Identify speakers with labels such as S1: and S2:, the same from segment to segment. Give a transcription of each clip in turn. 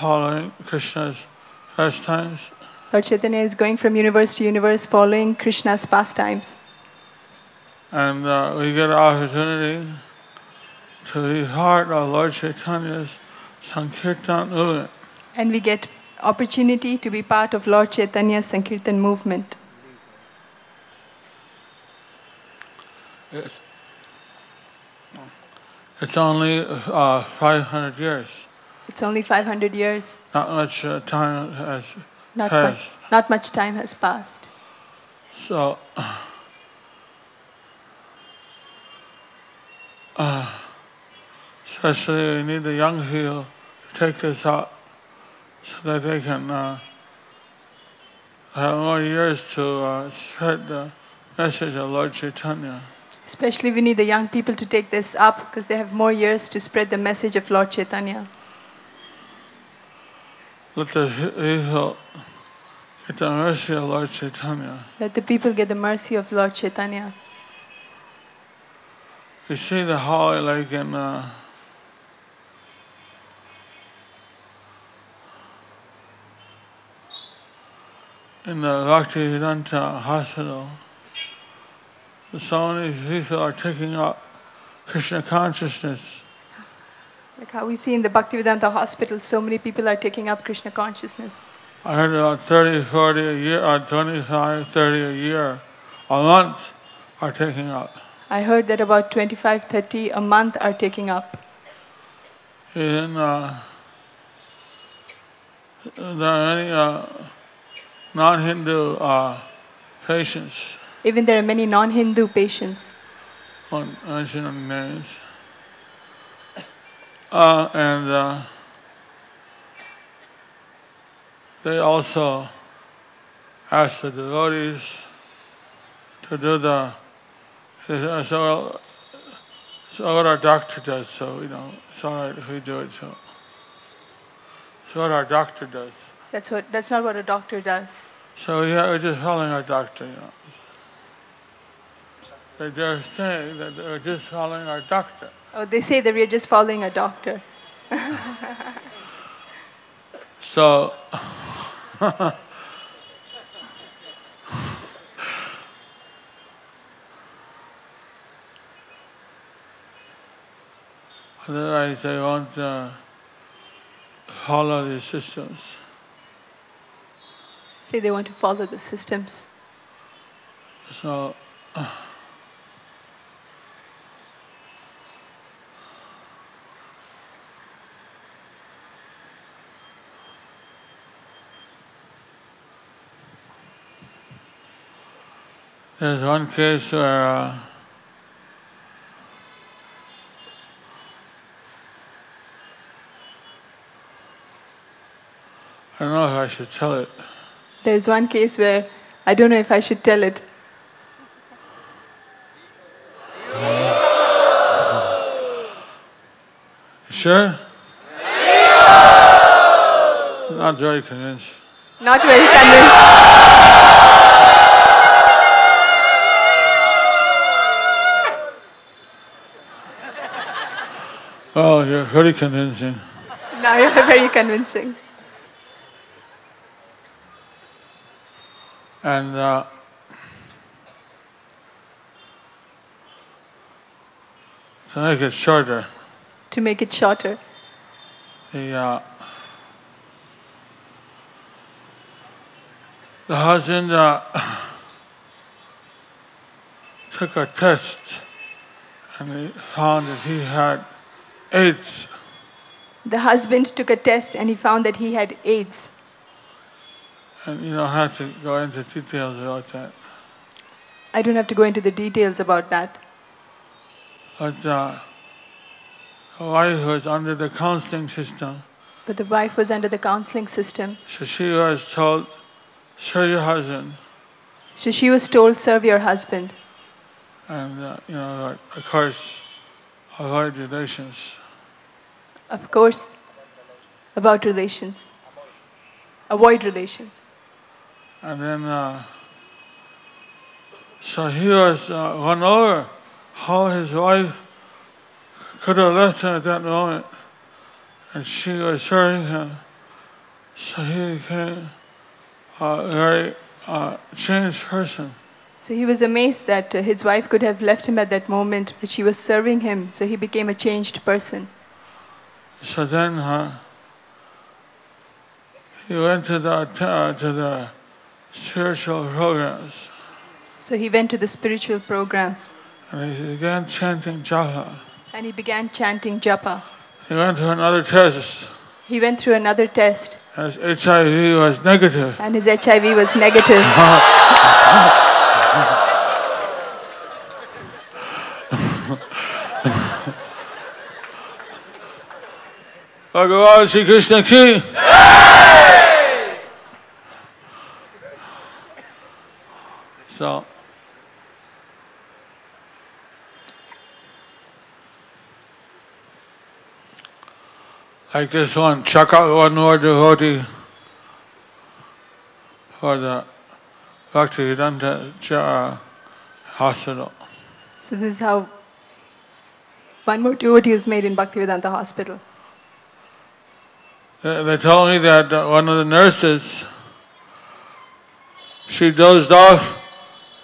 S1: following Krishna's pastimes.
S2: Lord Chaitanya is going from universe to universe following Krishna's pastimes.
S1: And we get an opportunity to be part of Lord Chaitanya's Sankirtan movement.
S2: And we get opportunity to be part of Lord Chaitanya's Sankirtan movement.
S1: It's only 500 years.
S2: It's only 500 years.
S1: Not much time has passed.
S2: Not much time has passed.
S1: So, especially we need the young people to take this up so that they can have more years to spread the message of Lord Chaitanya.
S2: Especially we need the young people to take this up because they have more years to spread the message of Lord Chaitanya.
S1: Let the people get the mercy of Lord Chaitanya.
S2: Let the people get the mercy of Lord Chaitanya.
S1: We see the how like in the Bhaktivedanta hospital, so many people are taking up Krishna consciousness.
S2: Like how we see in the Bhaktivedanta hospital, so many people are taking up Krishna consciousness.
S1: I heard about 30, 40 a year, or 25, 30 a year, a month are taking up.
S2: I heard that about 25, 30 a month are taking up.
S1: Even there are many non-Hindu patients.
S2: Even there are many non-Hindu patients.
S1: I won't mention any names. And they also ask the devotees to do the, so what our doctor does, so it's all right if we do it. So what our doctor does.
S2: That's not what a doctor does.
S1: So we're just following our doctor, They're saying that they're just following our doctor.
S2: Oh, they say that we're just following a doctor.
S1: So, otherwise they won't follow these systems.
S2: Say they want to follow the systems.
S1: So, there's one case where I don't know if I should tell it.
S2: There's one case where I don't know if I should tell it.
S1: Sure? Not very convinced.
S2: Not very convinced.
S1: Oh, you're very convincing.
S2: Now you're very convincing.
S1: And to make it shorter, the husband took a test and he found that he had AIDS.
S2: The husband took a test and he found that he had AIDS.
S1: And you don't have to go into details about that.
S2: I don't have to go into the details about that.
S1: But the wife was under the counseling system.
S2: But the wife was under the counseling system.
S1: So she was told, serve your husband.
S2: So she was told, serve your husband.
S1: And, of course, avoid relations.
S2: Of course, about relations. Avoid relations.
S1: And then, so he was won over how his wife could have left him at that moment. And she was serving him So he became a very changed person.
S2: So he was amazed that his wife could have left him at that moment, but she was serving him, so he became a changed person.
S1: So then he went to the spiritual programs.
S2: So he went to the spiritual programs.
S1: And he began chanting japa.
S2: And he began chanting japa.
S1: He went to another test.
S2: He went through another test.
S1: His HIV was negative.
S2: And his HIV was negative.
S1: Bhagavan Shri Krishna ki. So, like this one, check out one more devotee for the Bhaktivedanta hospital.
S2: So this is how one more devotee is made in Bhaktivedanta hospital.
S1: They told me that one of the nurses, she dozed off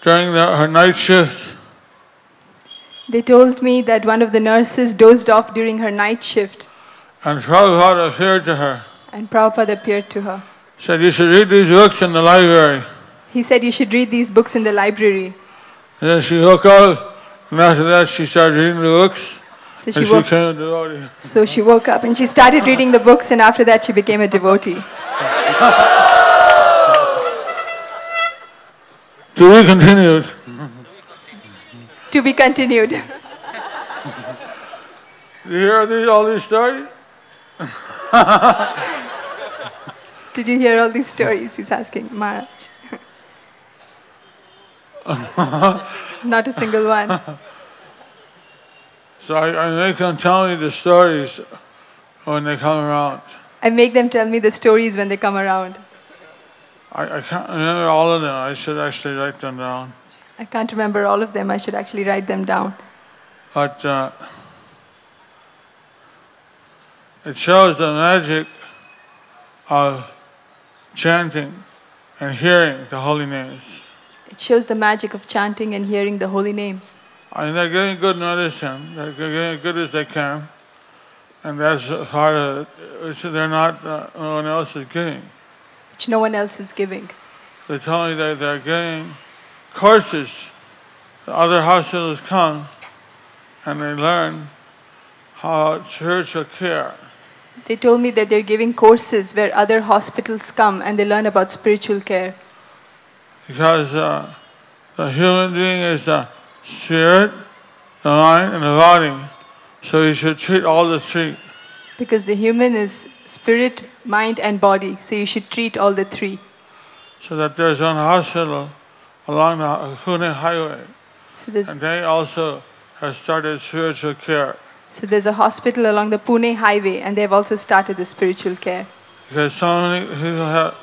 S1: during her night shift.
S2: They told me that one of the nurses dozed off during her night shift.
S1: And Prabhupada appeared to her.
S2: And Prabhupada appeared to her.
S1: Said, you should read these books in the library.
S2: He said, you should read these books in the library.
S1: And then she woke up, and after that she started reading the books.
S2: So
S1: she became a devotee.
S2: So she woke up and she started reading the books, and after that she became a devotee.
S1: To be continued.
S2: To be continued.
S1: Do you hear all these stories?
S2: Did you hear all these stories? He's asking Maharaj. Not a single one.
S1: So I make them tell me the stories when they come around.
S2: I make them tell me the stories when they come around.
S1: I can't remember all of them. I should actually write them down.
S2: I can't remember all of them. I should actually write them down.
S1: But it shows the magic of chanting and hearing the holy names.
S2: It shows the magic of chanting and hearing the holy names.
S1: I mean, they're getting good medicine. They're getting as good as they can. And that's part of it, which they're not, no one else is giving.
S2: Which no one else is giving.
S1: They tell me that they're getting courses. The other hospitals come and they learn how spiritual care.
S2: They told me that they're giving courses where other hospitals come and they learn about spiritual care.
S1: Because the human being is the spirit, the mind, and the body. So you should treat all the three.
S2: Because the human is spirit, mind, and body. So you should treat all the three.
S1: So that there's one hospital along the Pune highway.
S2: So
S1: and they also have started spiritual care.
S2: So there's a hospital along the Pune highway and they've also started the spiritual care.
S1: Because so many people have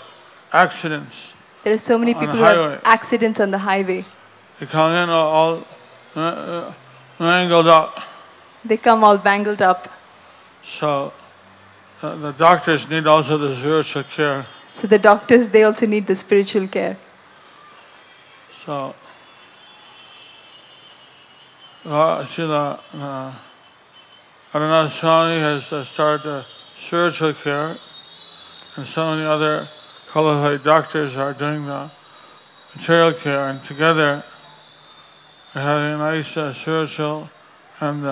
S1: accidents.
S2: There are so many people who have accidents on the highway.
S1: They come in all mangled up.
S2: They come all bangled up.
S1: So the doctors need also the spiritual care.
S2: So the doctors, they also need the spiritual care.
S1: So Radhanath-Swami has started spiritual care, and so many other qualified doctors are doing the material care, and together we're having a nice spiritual and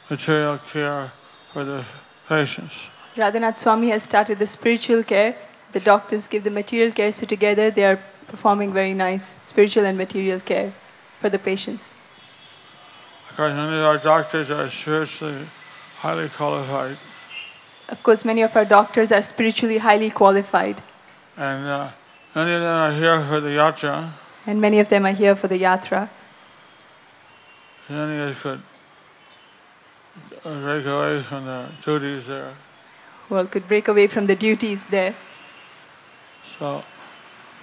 S1: material care for the patients.
S2: Radhanath-Swami has started the spiritual care. The doctors give the material care, so together they are performing very nice spiritual and material care for the patients.
S1: Because many of our doctors are spiritually highly qualified.
S2: Of course, many of our doctors are spiritually highly qualified.
S1: And many of them are here for the Yatra.
S2: And many of them are here for the Yatra.
S1: Many of us could break away from the duties there.
S2: Well, could break away from the duties there.
S1: So,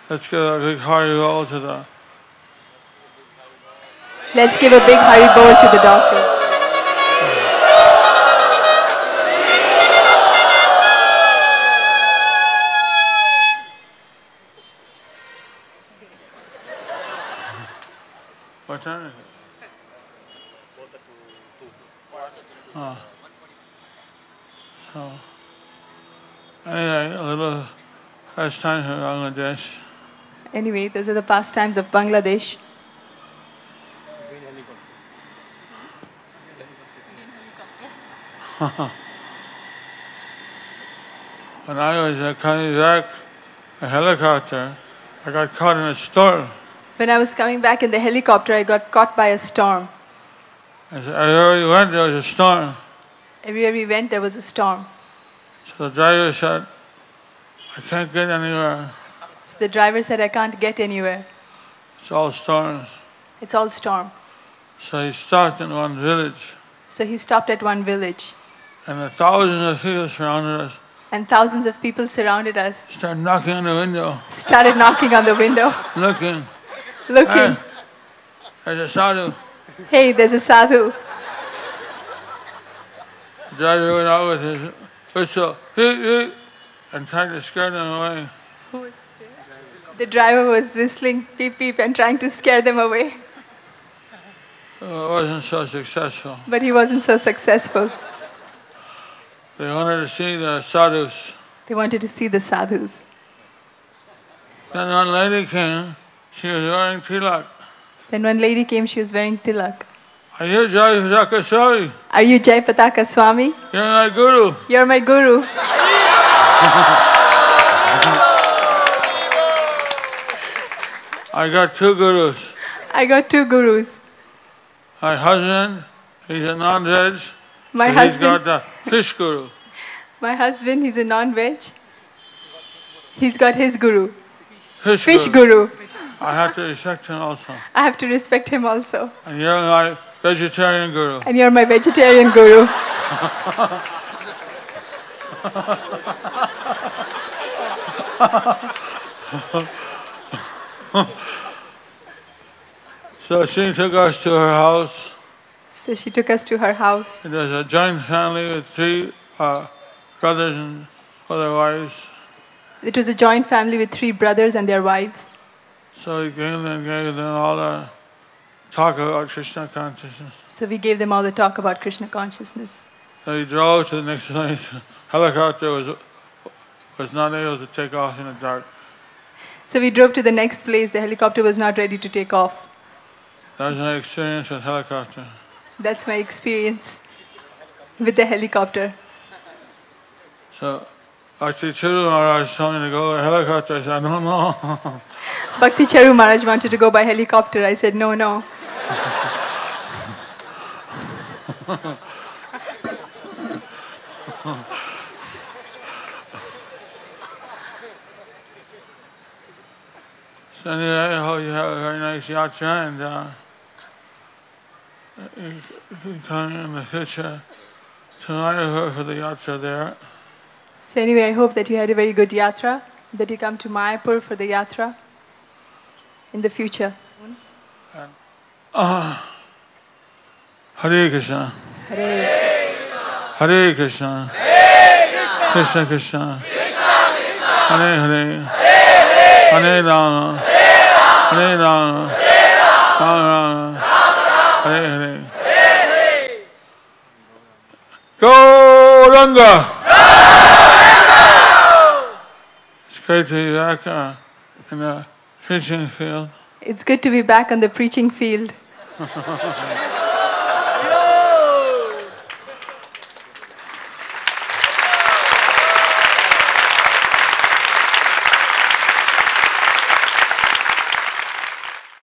S1: let's give a big Haribol to the...
S2: Let's give a big Haribol to the doctor.
S1: What time is it? Oh. So, anyway, a little pastime from Bangladesh.
S2: Anyway, those are the pastimes of Bangladesh.
S1: When I was coming back a helicopter, I got caught in a storm.
S2: When I was coming back in the helicopter, I got caught by a storm.
S1: I said, everywhere we went, there was a storm.
S2: Everywhere we went, there was a storm.
S1: So the driver said, I can't get anywhere.
S2: So the driver said, I can't get anywhere.
S1: It's all storms.
S2: It's all storm.
S1: So he stopped in one village.
S2: So he stopped at one village.
S1: And thousands of people surrounded us.
S2: And thousands of people surrounded us.
S1: Started knocking on the window.
S2: Started knocking on the window.
S1: Looking.
S2: Looking.
S1: Hey, there's a sadhu.
S2: Hey, there's a sadhu.
S1: The driver went out with his whistle, and tried to scare them away.
S2: The driver was whistling beep beep and trying to scare them away.
S1: It wasn't so successful.
S2: But he wasn't so successful.
S1: They wanted to see the sadhus.
S2: They wanted to see the sadhus.
S1: Then one lady came, she was wearing tilak.
S2: Then one lady came, she was wearing tilak.
S1: Are you Jaya Pataka Swami?
S2: Are you Jaya Pataka Swami?
S1: You're my guru.
S2: You're my guru.
S1: I got two gurus.
S2: I got two gurus.
S1: My husband, he's a non-veg.
S2: My
S1: so
S2: husband,
S1: he's got the fish guru.
S2: My husband, he's a non-veg. He's got his guru.
S1: Fish
S2: Guru.
S1: I have to respect him also.
S2: I have to respect him also.
S1: And you're my vegetarian guru.
S2: And you're my vegetarian guru.
S1: So she took us to her house.
S2: So she took us to her house.
S1: It was a joint family with three brothers and their wives.
S2: It was a joint family with three brothers and their wives.
S1: So we gave them all the talk about Krishna consciousness.
S2: So we gave them all the talk about Krishna consciousness.
S1: So we drove to the next place. Helicopter was not able to take off in the dark.
S2: So we drove to the next place. The helicopter was not ready to take off.
S1: That was my experience with helicopter.
S2: That's my experience with the helicopter.
S1: So Bhakti Charu Maharaj told me to go by helicopter. I said, I don't know.
S2: Bhakti Charu Maharaj wanted to go by helicopter. I said, no, no. So anyway, I hope you have a very nice yatra and you come in the future to Mayapur for the yatra there. So anyway, I hope that you had a very good yatra, that you come to Mayapur for the yatra in the future. Hare Krishna. Hare Krishna. Hare Krishna. Hare Krishna. Krishna Krishna. Hare Hare. Hare Rama. Hare Rama. Rama Rama. Hare Hare. Gauranga. It's great to be back in the preaching field. It's good to be back on the preaching field.